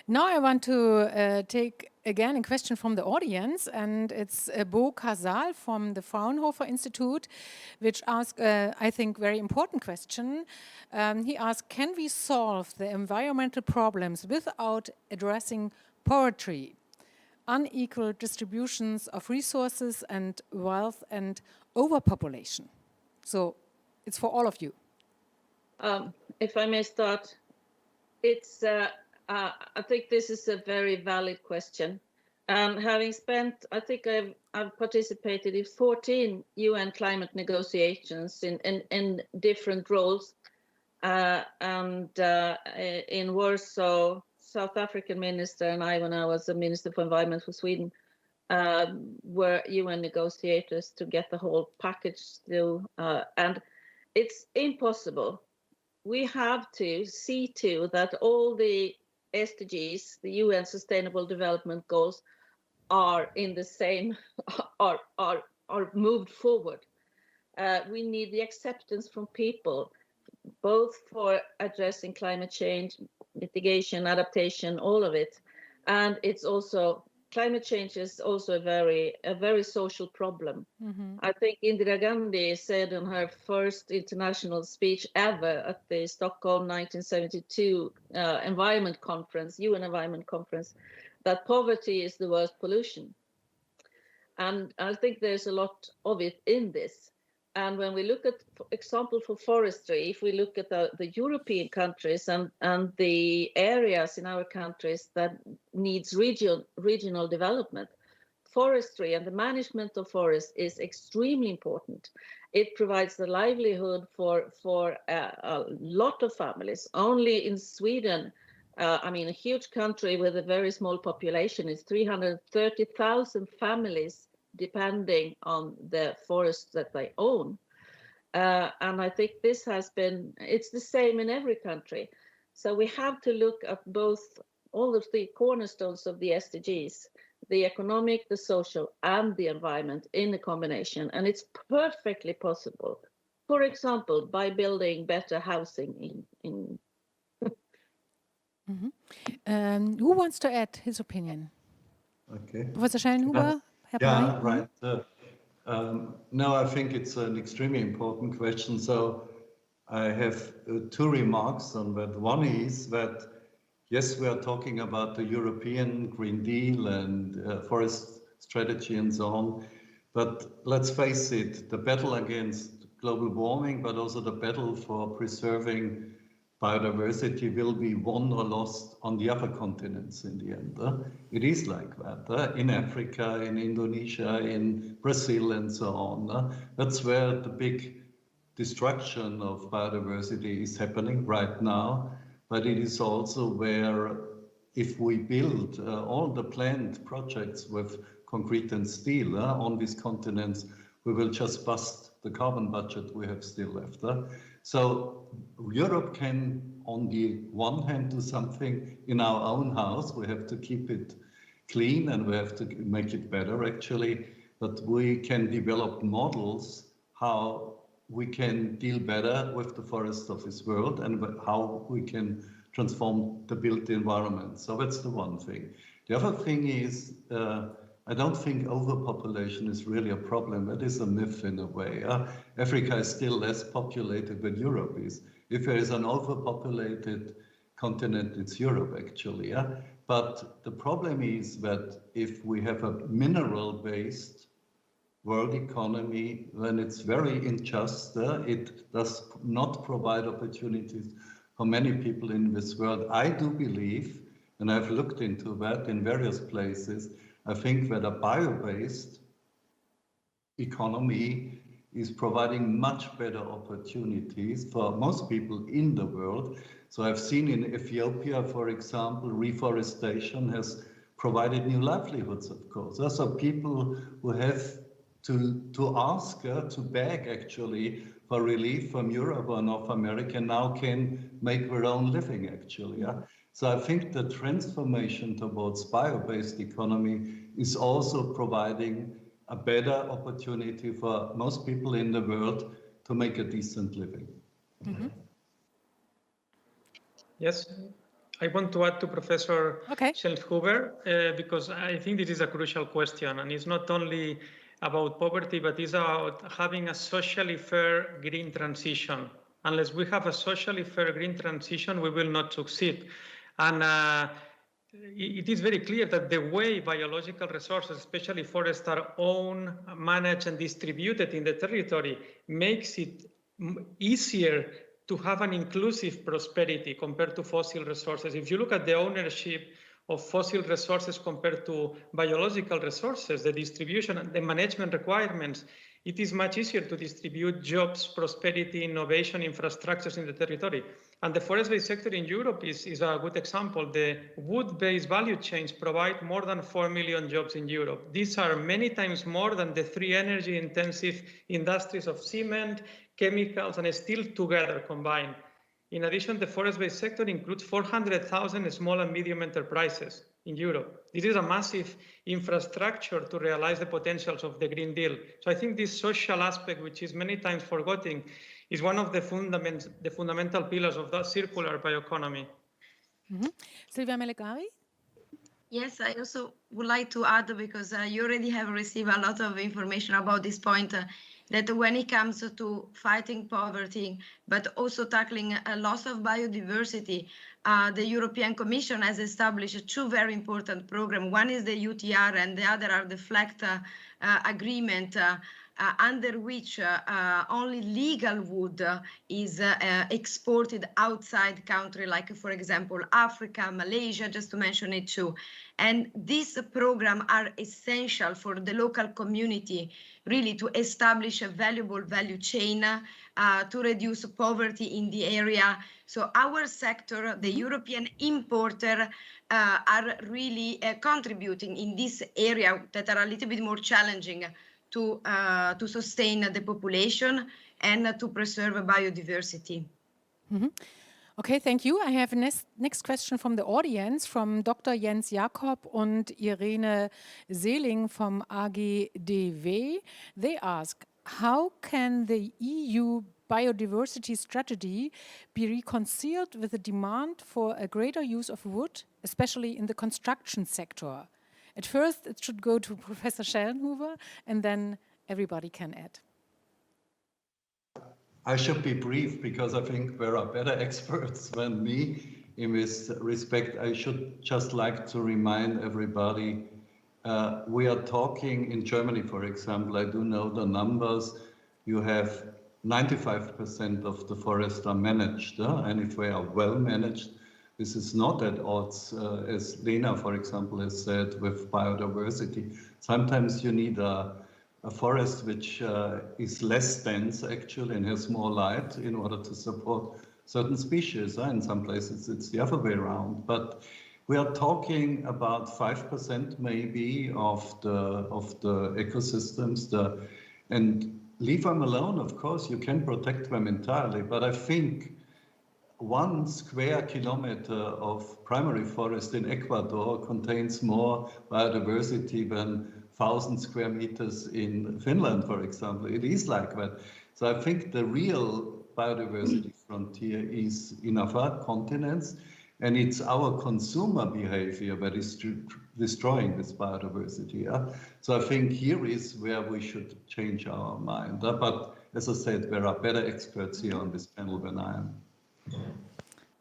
now I want to take again a question from the audience, and it's Bo Casal from the Fraunhofer Institute, which asked, I think, very important question. He asked, can we solve the environmental problems without addressing poverty, unequal distributions of resources and wealth, and overpopulation? So it's for all of you. If I may start, it's I think this is a very valid question. Having spent, I think I've participated in 14 UN climate negotiations in different roles, and in Warsaw, South African minister, and I, when I was a minister for environment for Sweden, were UN negotiators to get the whole package through, and it's impossible. We have to see to that all the SDGs, the UN Sustainable Development Goals, are in the same, are moved forward. We need the acceptance from people, both for addressing climate change, mitigation, adaptation, all of it, and it's also climate change is also a very social problem. I think Indira Gandhi said in her first international speech ever at the Stockholm 1972 Environment Conference, UN Environment Conference, that poverty is the worst pollution. And I think there's a lot of it in this. And when we look at, for example, for forestry, if we look at the European countries and the areas in our countries that needs regional development, forestry and the management of forests is extremely important. It provides the livelihood for a lot of families. Only in Sweden, I mean, a huge country with a very small population, is 330,000 families depending on the forests that they own. And I think this has been, it's the same in every country. So we have to look at both, all of the cornerstones of the SDGs, the economic, the social, and the environment in a combination. And it's perfectly possible, for example, by building better housing in Who wants to add his opinion? Okay. Professor Schellnhuber? Yeah, right. No, I think it's an extremely important question. So I have two remarks on that. One is that, yes, we are talking about the European Green Deal and forest strategy and so on. But let's face it, the battle against global warming, but also the battle for preserving biodiversity will be won or lost on the other continents in the end. It is like that. In Africa, in Indonesia, in Brazil, and so on. That's where the big destruction of biodiversity is happening right now. But it is also where, if we build all the planned projects with concrete and steel on these continents, we will just bust the carbon budget we have still left. So Europe can, on the one hand, do something in our own house. We have to keep it clean and we have to make it better, actually. But we can develop models how we can deal better with the forests of this world and how we can transform the built environment. So that's the one thing. The other thing is, I don't think overpopulation is really a problem. That is a myth in a way. Africa is still less populated than Europe is. If there is an overpopulated continent, it's Europe actually. But the problem is that if we have a mineral-based world economy, then it's very unjust. It does not provide opportunities for many people in this world. I do believe, and I've looked into that in various places, I think that a bio-based economy is providing much better opportunities for most people in the world. So I've seen in Ethiopia, for example, reforestation has provided new livelihoods, of course. So people who have to ask, to beg actually for relief from Europe or North America now can make their own living actually. So I think the transformation towards bio-based economy is also providing a better opportunity for most people in the world to make a decent living. Mm-hmm. Yes, I want to add to Professor Schellnhuber because I think this is a crucial question, and it's not only about poverty, but it's about having a socially fair green transition. Unless we have a socially fair green transition, we will not succeed. And it is very clear that the way biological resources, especially forests, are owned, managed, and distributed in the territory makes it easier to have an inclusive prosperity compared to fossil resources. If you look at the ownership of fossil resources compared to biological resources, the distribution and the management requirements, it is much easier to distribute jobs, prosperity, innovation, infrastructures in the territory. And the forest-based sector in Europe is a good example. The wood-based value chains provide more than 4 million jobs in Europe. These are many times more than the 3 energy-intensive industries of cement, chemicals, and steel together combined. In addition, the forest-based sector includes 400,000 small and medium enterprises in Europe. This is a massive infrastructure to realize the potentials of the Green Deal. So I think this social aspect, which is many times forgotten, is one of the fundamental pillars of the circular bioeconomy. Mm-hmm. Silvia Melegari? Yes, I also would like to add, because you already have received a lot of information about this point, that when it comes to fighting poverty, but also tackling a loss of biodiversity, the European Commission has established 2 very important programs. One is the UTR and the other are the FLECT agreement, under which only legal wood is exported outside country, like, for example, Africa, Malaysia, just to mention it too. And these programs are essential for the local community, really, to establish a valuable value chain, to reduce poverty in the area. So our sector, the European importer, are really contributing in this area that are a little bit more challenging to sustain the population and to preserve biodiversity. Mm-hmm. Okay, thank you. I have a next question from the audience, from Dr. Jens Jakob and Irene Seeling from AGDW. They ask, how can the EU biodiversity strategy be reconciled with the demand for a greater use of wood, especially in the construction sector? At first, it should go to Professor Schellnhuber, and then everybody can add. I should be brief because I think there are better experts than me in this respect. I should just like to remind everybody, we are talking in Germany, for example. I do know the numbers. You have 95% of the forests are managed, and if they are well managed, this is not at odds, as Lena, for example, has said, with biodiversity. Sometimes you need a forest which is less dense, actually, and has more light in order to support certain species. In some places, it's the other way around. But we are talking about 5% maybe of the ecosystems, and leave them alone, of course, you can protect them entirely, but I think 1 square kilometer of primary forest in Ecuador contains more biodiversity than 1,000 square meters in Finland, for example. It is like that. So I think the real biodiversity frontier is in our continents, and it's our consumer behavior that is destroying this biodiversity. So I think here is where we should change our mind. But as I said, there are better experts here on this panel than I am.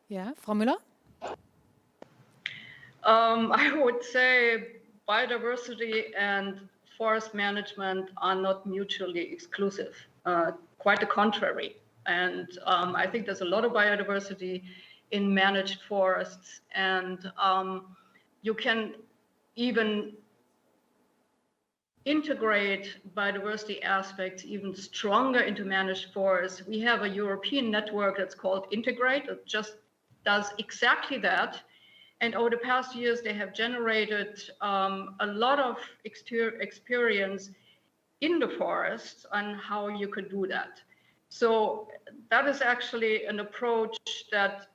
Yeah, Frau Müller? I would say biodiversity and forest management are not mutually exclusive, quite the contrary. And I think there's a lot of biodiversity in managed forests, and you can even integrate biodiversity aspects even stronger into managed forests. We have a European network that's called Integrate. It just does exactly that. And over the past years, they have generated a lot of experience in the forests on how you could do that. So that is actually an approach that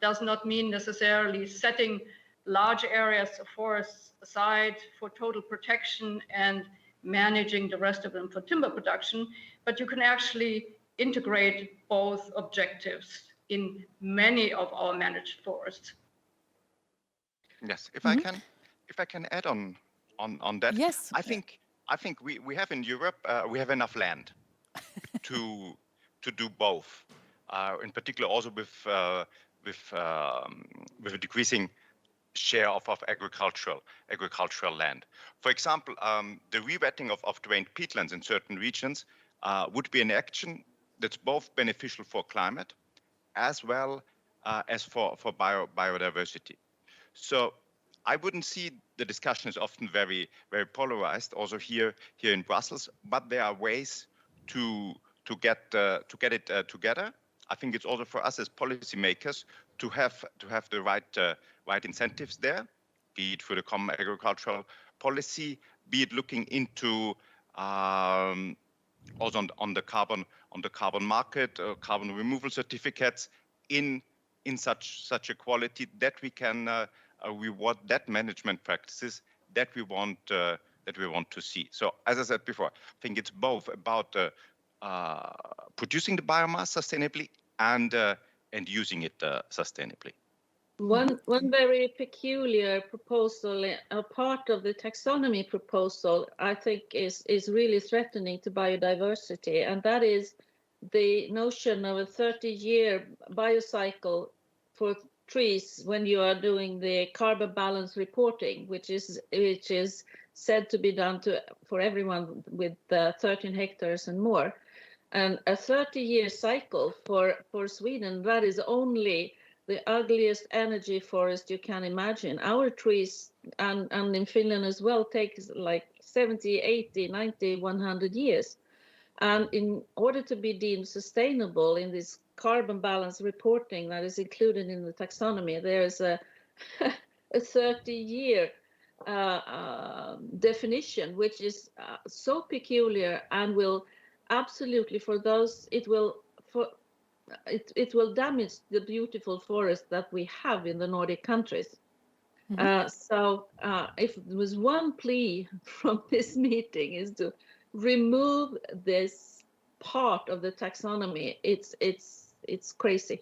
does not mean necessarily setting large areas of forests aside for total protection and managing the rest of them for timber production, but you can actually integrate both objectives in many of our managed forests. Yes, if I can add on that. Yes. I think we have in Europe we have enough land to do both. In particular, also with a decreasing share of agricultural land. For example, the rewetting of drained peatlands in certain regions would be an action that's both beneficial for climate as well as for biodiversity. So I wouldn't see the discussion is often very, very polarized, also here in Brussels, but there are ways to get it together. I think it's also for us as policymakers to have the right incentives there, be it through the common agricultural policy, be it looking into also on the carbon market, carbon removal certificates in such a quality that we can reward that management practices that we want to see. So as I said before, I think it's both about producing the biomass sustainably and using it sustainably. One very peculiar proposal, a part of the taxonomy proposal, I think is really threatening to biodiversity, and that is the notion of a 30-year biocycle for trees when you are doing the carbon balance reporting, which is said to be done for everyone with 13 hectares and more. And a 30-year cycle for Sweden, that is only the ugliest energy forest you can imagine. Our trees, and in Finland as well, takes like 70, 80, 90, 100 years. And in order to be deemed sustainable in this carbon balance reporting that is included in the taxonomy, there is a 30-year definition, which is so peculiar and will absolutely, for those, it will damage the beautiful forest that we have in the Nordic countries. Mm-hmm. So if there was one plea from this meeting is to remove this part of the taxonomy, it's crazy.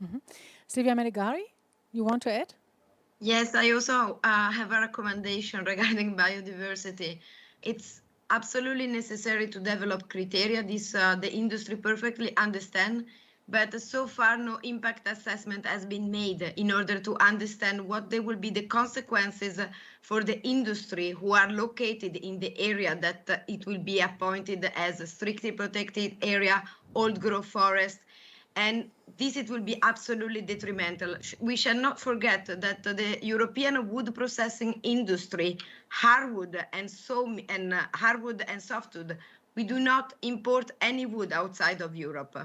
Mm-hmm. Silvia Melegari, you want to add? Yes, I also have a recommendation regarding biodiversity. It's absolutely necessary to develop criteria. This the industry perfectly understand. but so far no impact assessment has been made in order to understand what they will be the consequences for the industry who are located in the area that it will be appointed as a strictly protected area, old growth forest. And this it will be absolutely detrimental. We shall not forget that the European wood processing industry, hardwood and softwood, we do not import any wood outside of Europe.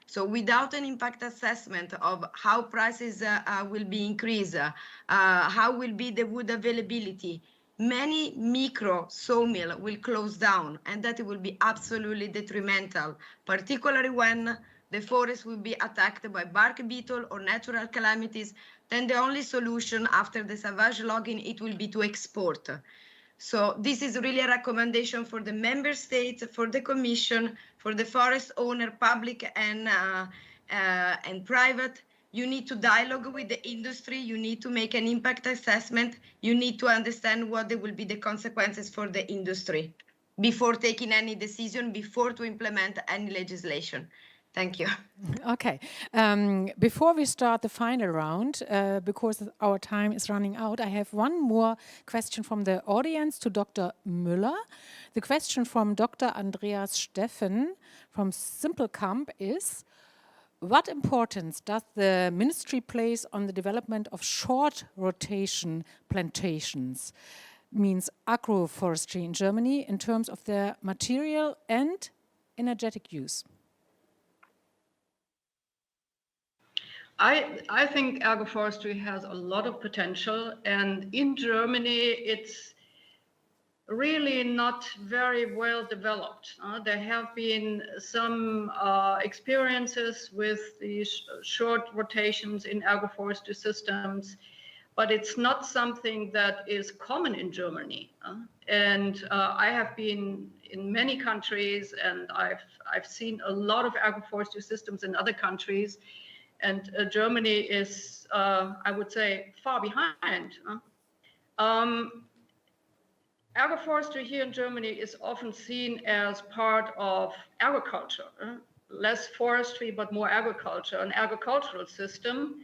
So without an impact assessment of how prices will be increased, how will be the wood availability, many micro sawmill will close down, and that will be absolutely detrimental, particularly when the forest will be attacked by bark beetle or natural calamities. Then the only solution after the savage logging, it will be to export. So this is really a recommendation for the member states, for the Commission, for the forest owner, public and private. You need to dialogue with the industry. You need to make an impact assessment. You need to understand what will be the consequences for the industry before taking any decision, before to implement any legislation. Thank you. Okay. Before we start the final round, because our time is running out, I have one more question from the audience to Dr. Müller. The question from Dr. Andreas Steffen from Simplecamp is, what importance does the ministry place on the development of short rotation plantations, means agroforestry in Germany, in terms of their material and energetic use? I think agroforestry has a lot of potential, and in Germany it's really not very well developed. There have been some experiences with these short rotations in agroforestry systems, but it's not something that is common in Germany. And I have been in many countries, and I've seen a lot of agroforestry systems in other countries. And Germany is, I would say, far behind. Agroforestry here in Germany is often seen as part of agriculture, less forestry, but more agriculture, an agricultural system.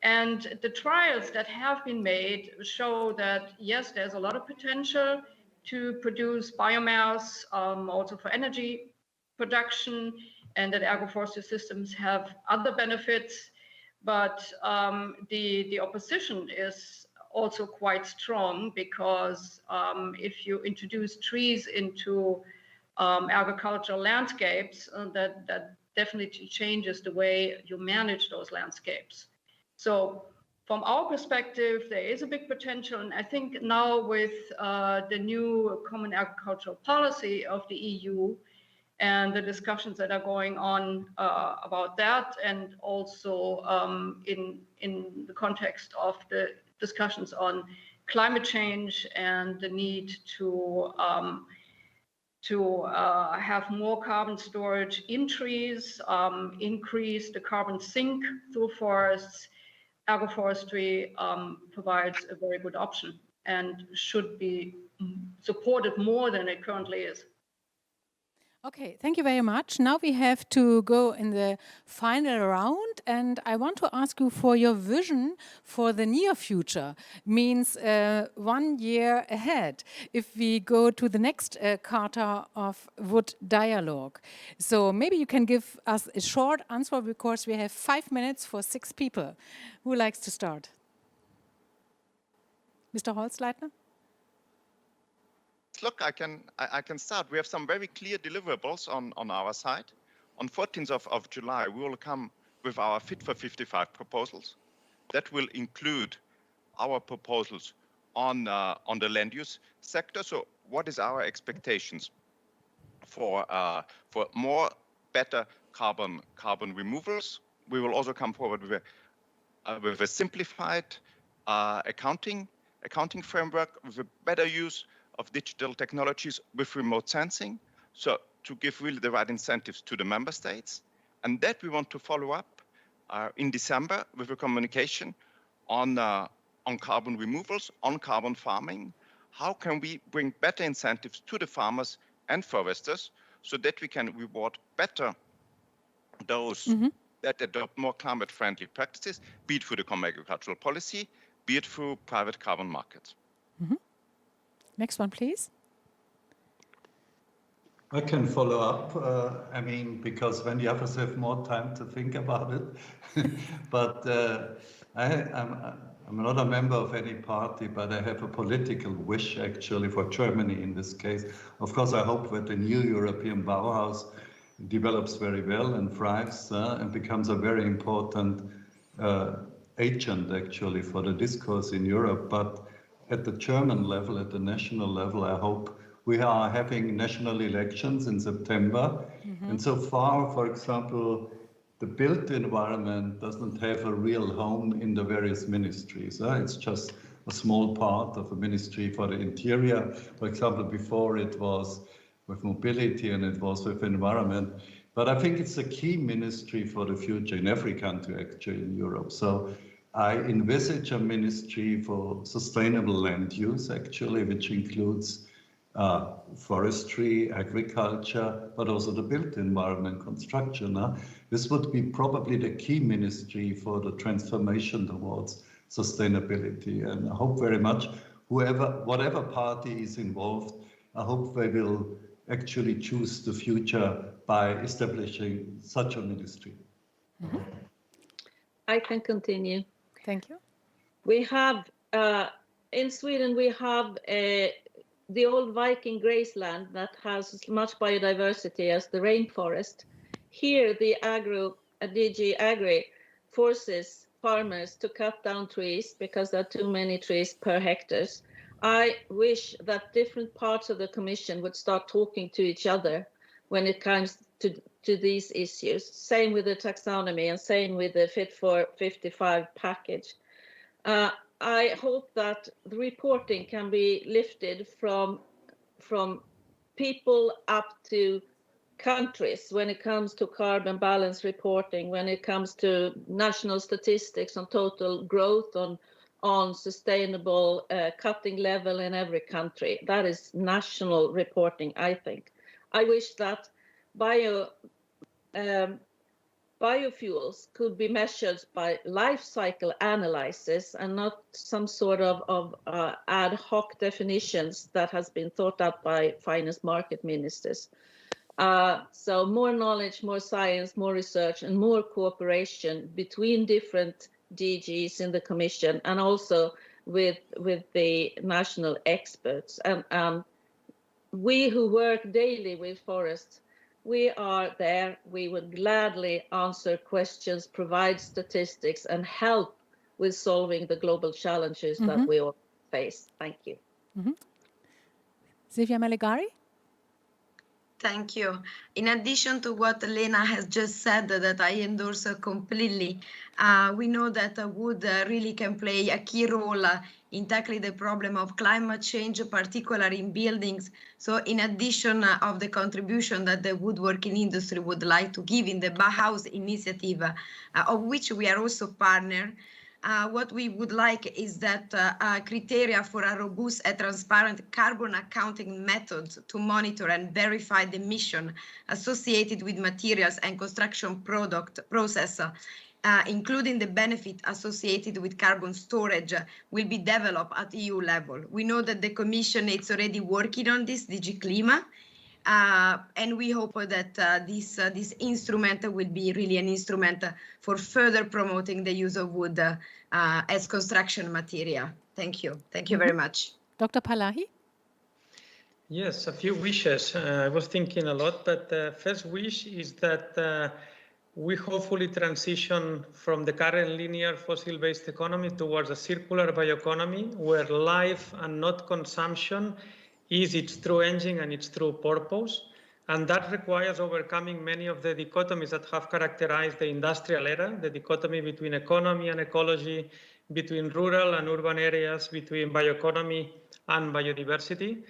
And the trials that have been made show that, yes, there's a lot of potential to produce biomass, also for energy production, and that agroforestry systems have other benefits, but the opposition is also quite strong, because if you introduce trees into agricultural landscapes, that definitely changes the way you manage those landscapes. So from our perspective, there is a big potential, and I think now with the new Common Agricultural Policy of the EU, and the discussions that are going on about that, and also in the context of the discussions on climate change and the need to have more carbon storage in trees, increase the carbon sink through forests, agroforestry provides a very good option and should be supported more than it currently is. Okay, thank you very much. Now we have to go in the final round, and I want to ask you for your vision for the near future, means 1 year ahead, if we go to the next Charter of Wood Dialogue. So maybe you can give us a short answer, because we have 5 minutes for 6 people. Who likes to start? Mr. Holzleitner? Look, I can start. We have some very clear deliverables on our side. On 14th of July, we will come with our Fit for 55 proposals. That will include our proposals on the land use sector. So what is our expectations for more better carbon removals? We will also come forward with a simplified accounting framework, with a better use of digital technologies with remote sensing, so to give really the right incentives to the member states. And that we want to follow up in December with a communication on carbon removals, on carbon farming. How can we bring better incentives to the farmers and foresters so that we can reward better those that adopt more climate-friendly practices, be it through the common agricultural policy, be it through private carbon markets. Next one, please. I can follow up. I mean, because when the others have more time to think about it. But I'm not a member of any party, but I have a political wish actually for Germany in this case. Of course, I hope that the new European Bauhaus develops very well and thrives and becomes a very important agent actually for the discourse in Europe. But at the German level, at the national level, I hope we are having national elections in September. And so far, for example, the built environment doesn't have a real home in the various ministries. It's just a small part of a ministry for the interior. For example, before it was with mobility and it was with environment. But I think it's a key ministry for the future in every country actually in Europe. So I envisage a ministry for sustainable land use actually, which includes forestry, agriculture, but also the built environment, construction. This would be probably the key ministry for the transformation towards sustainability. And I hope very much whatever party is involved, I hope they will actually choose the future by establishing such a ministry. I can continue. Thank you. We have, in Sweden, we have the old Viking graceland that has as much biodiversity as the rainforest. Here, the DG Agri forces farmers to cut down trees because there are too many trees per hectares. I wish that different parts of the Commission would start talking to each other when it comes to these issues. Same with the taxonomy and same with the Fit for 55 package. I hope that the reporting can be lifted from people up to countries when it comes to carbon balance reporting, when it comes to national statistics on total growth, on sustainable cutting level in every country. That is national reporting, I think. I wish that biofuels could be measured by life cycle analysis and not some sort of ad hoc definitions that has been thought up by finance market ministers. So more knowledge, more science, more research, and more cooperation between different DGs in the Commission and also with the national experts. And we who work daily with forests, we are there. We would gladly answer questions, provide statistics, and help with solving the global challenges that we all face. Thank you. Silvia Melegari? Thank you. In addition to what Lena has just said, that I endorse completely, we know that wood really can play a key role in tackling the problem of climate change, particularly in buildings. So in addition of the contribution that the woodworking industry would like to give in the Bauhaus initiative, of which we are also partner, what we would like is that criteria for a robust and transparent carbon accounting method to monitor and verify the emission associated with materials and construction process, including the benefit associated with carbon storage, will be developed at EU level. We know that the Commission is already working on this, DG Clima, and we hope that this instrument will be really an instrument for further promoting the use of wood as construction material. Thank you. Thank you very much. Dr. Palahi? Yes, a few wishes. I was thinking a lot, but the first wish is that we hopefully transition from the current linear fossil-based economy towards a circular bioeconomy where life and not consumption is its true engine and its true purpose. And that requires overcoming many of the dichotomies that have characterized the industrial era, the dichotomy between economy and ecology, between rural and urban areas, between bioeconomy and biodiversity.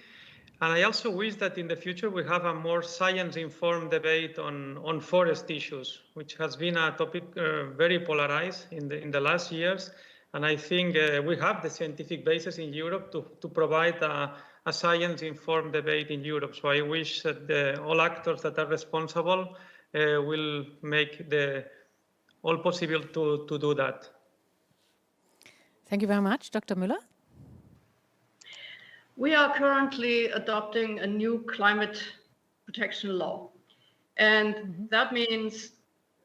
And I also wish that in the future we have a more science-informed debate on forest issues, which has been a topic very polarized in the last years. And I think we have the scientific basis in Europe to provide a science-informed debate in Europe. So I wish that all actors that are responsible will make all possible to do that. Thank you very much. Dr. Müller? We are currently adopting a new climate protection law. And that means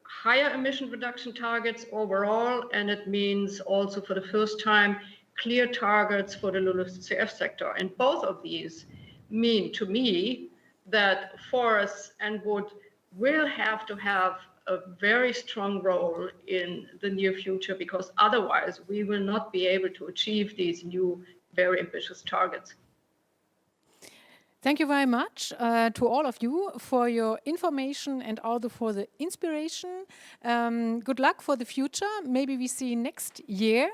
higher emission reduction targets overall, and it means also for the first time clear targets for the LULUCF sector. And both of these mean to me that forests and wood will have to have a very strong role in the near future, because otherwise we will not be able to achieve these new very ambitious targets. Thank you very much to all of you for your information and also for the inspiration. Good luck for the future. Maybe we see next year.